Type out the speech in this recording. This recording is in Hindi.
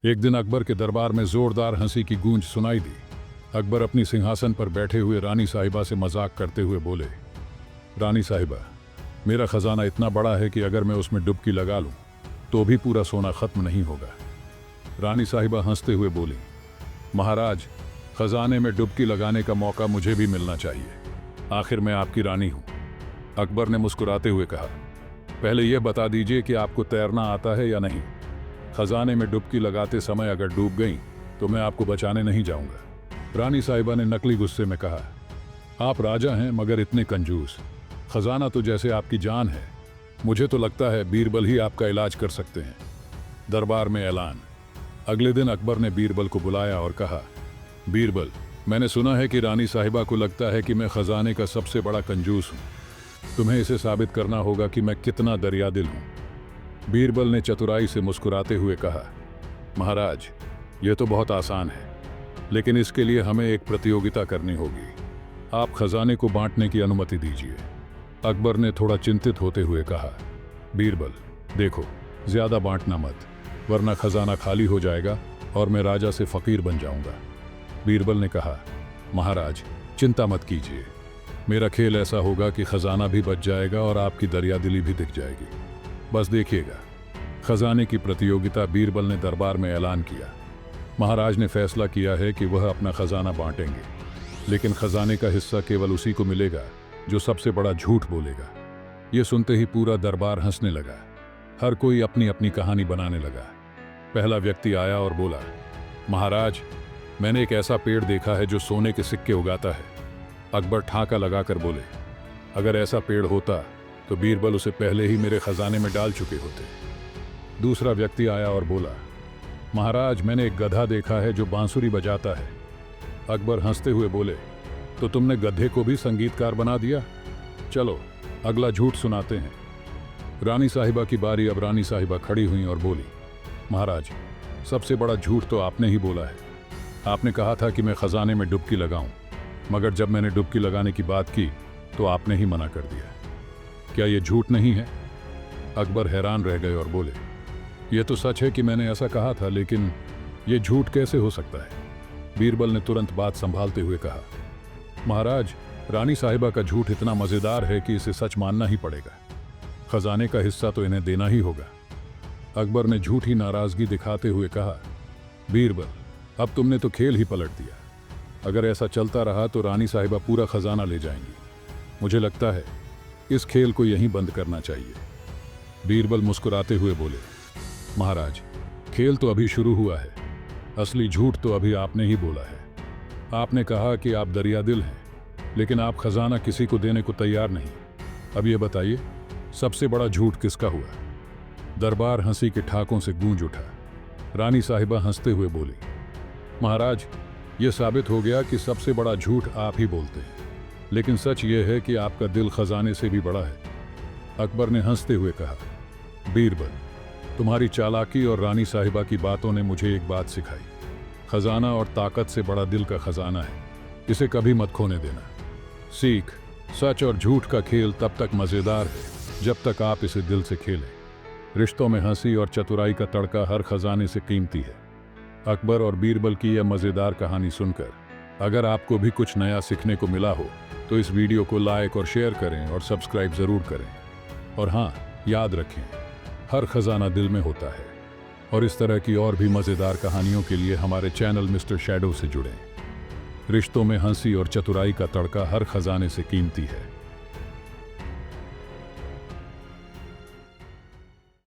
एक दिन अकबर के दरबार में जोरदार हंसी की गूंज सुनाई दी। अकबर अपनी सिंहासन पर बैठे हुए रानी साहिबा से मजाक करते हुए बोले, रानी साहिबा, मेरा खजाना इतना बड़ा है कि अगर मैं उसमें डुबकी लगा लूं तो भी पूरा सोना खत्म नहीं होगा। रानी साहिबा हंसते हुए बोली, महाराज, खजाने में डुबकी लगाने का मौका मुझे भी मिलना चाहिए, आखिर मैं आपकी रानी हूं। अकबर ने मुस्कुराते हुए कहा, पहले यह बता दीजिए कि आपको तैरना आता है या नहीं। खजाने में डुबकी लगाते समय अगर डूब गई तो मैं आपको बचाने नहीं जाऊंगा। रानी साहिबा ने नकली गुस्से में कहा, आप राजा हैं मगर इतने कंजूस, खजाना तो जैसे आपकी जान है। मुझे तो लगता है बीरबल ही आपका इलाज कर सकते हैं। दरबार में ऐलान। अगले दिन अकबर ने बीरबल को बुलाया और कहा, बीरबल, मैंने सुना है कि रानी साहिबा को लगता है कि मैं खजाने का सबसे बड़ा कंजूस हूं। तुम्हें इसे साबित करना होगा कि मैं कितना दरियादिल हूं। बीरबल ने चतुराई से मुस्कुराते हुए कहा, महाराज, यह तो बहुत आसान है, लेकिन इसके लिए हमें एक प्रतियोगिता करनी होगी। आप खजाने को बांटने की अनुमति दीजिए। अकबर ने थोड़ा चिंतित होते हुए कहा, बीरबल, देखो, ज्यादा बांटना मत, वरना खजाना खाली हो जाएगा और मैं राजा से फकीर बन जाऊंगा। बीरबल ने कहा, महाराज, चिंता मत कीजिए, मेरा खेल ऐसा होगा कि खजाना भी बच जाएगा और आपकी दरियादिली भी दिख जाएगी। बस देखिएगा। खजाने की प्रतियोगिता। बीरबल ने दरबार में ऐलान किया, महाराज ने फैसला किया है कि वह अपना खजाना बांटेंगे, लेकिन खजाने का हिस्सा केवल उसी को मिलेगा जो सबसे बड़ा झूठ बोलेगा। यह सुनते ही पूरा दरबार हंसने लगा। हर कोई अपनी अपनी कहानी बनाने लगा। पहला व्यक्ति आया और बोला, महाराज, मैंने एक ऐसा पेड़ देखा है जो सोने के सिक्के उगाता है। अकबर ठाका लगाकर बोले, अगर ऐसा पेड़ होता तो बीरबल उसे पहले ही मेरे खजाने में डाल चुके होते। दूसरा व्यक्ति आया और बोला, महाराज, मैंने एक गधा देखा है जो बांसुरी बजाता है। अकबर हंसते हुए बोले, तो तुमने गधे को भी संगीतकार बना दिया? चलो अगला झूठ सुनाते हैं। रानी साहिबा की बारी। अब रानी साहिबा खड़ी हुई और बोली, महाराज, सबसे बड़ा झूठ तो आपने ही बोला है। आपने कहा था कि मैं खजाने में डुबकी लगाऊं, मगर जब मैंने डुबकी लगाने की बात की तो आपने ही मना कर दिया। क्या यह झूठ नहीं है? अकबर हैरान रह गए और बोले, यह तो सच है कि मैंने ऐसा कहा था, लेकिन यह झूठ कैसे हो सकता है? बीरबल ने तुरंत बात संभालते हुए कहा, महाराज, रानी साहिबा का झूठ इतना मजेदार है कि इसे सच मानना ही पड़ेगा। खजाने का हिस्सा तो इन्हें देना ही होगा। अकबर ने झूठी नाराजगी दिखाते हुए कहा, बीरबल, अब तुमने तो खेल ही पलट दिया। अगर ऐसा चलता रहा तो रानी साहिबा पूरा खजाना ले जाएंगी। मुझे लगता है इस खेल को यहीं बंद करना चाहिए। बीरबल मुस्कुराते हुए बोले, महाराज, खेल तो अभी शुरू हुआ है, असली झूठ तो अभी आपने ही बोला है। आपने कहा कि आप दरियादिल हैं, लेकिन आप खजाना किसी को देने को तैयार नहीं। अब ये बताइए, सबसे बड़ा झूठ किसका हुआ? दरबार हंसी के ठाकों से गूंज उठा। रानी साहिबा हंसते हुए बोली, महाराज, यह साबित हो गया कि सबसे बड़ा झूठ आप ही बोलते हैं, लेकिन सच यह है कि आपका दिल खजाने से भी बड़ा है। अकबर ने हंसते हुए कहा, बीरबल, तुम्हारी चालाकी और रानी साहिबा की बातों ने मुझे एक बात सिखाई, खजाना और ताकत से बड़ा दिल का खजाना है, इसे कभी मत खोने देना। सीख, सच और झूठ का खेल तब तक मजेदार है जब तक आप इसे दिल से खेलें। रिश्तों में हंसी और चतुराई का तड़का हर खजाने से कीमती है। अकबर और बीरबल की यह मजेदार कहानी सुनकर अगर आपको भी कुछ नया सीखने को मिला हो तो इस वीडियो को लाइक और शेयर करें और सब्सक्राइब जरूर करें। और हाँ, याद रखें, हर खजाना दिल में होता है। और इस तरह की और भी मजेदार कहानियों के लिए हमारे चैनल मिस्टर शैडो से जुड़ें। रिश्तों में हंसी और चतुराई का तड़का हर खजाने से कीमती है।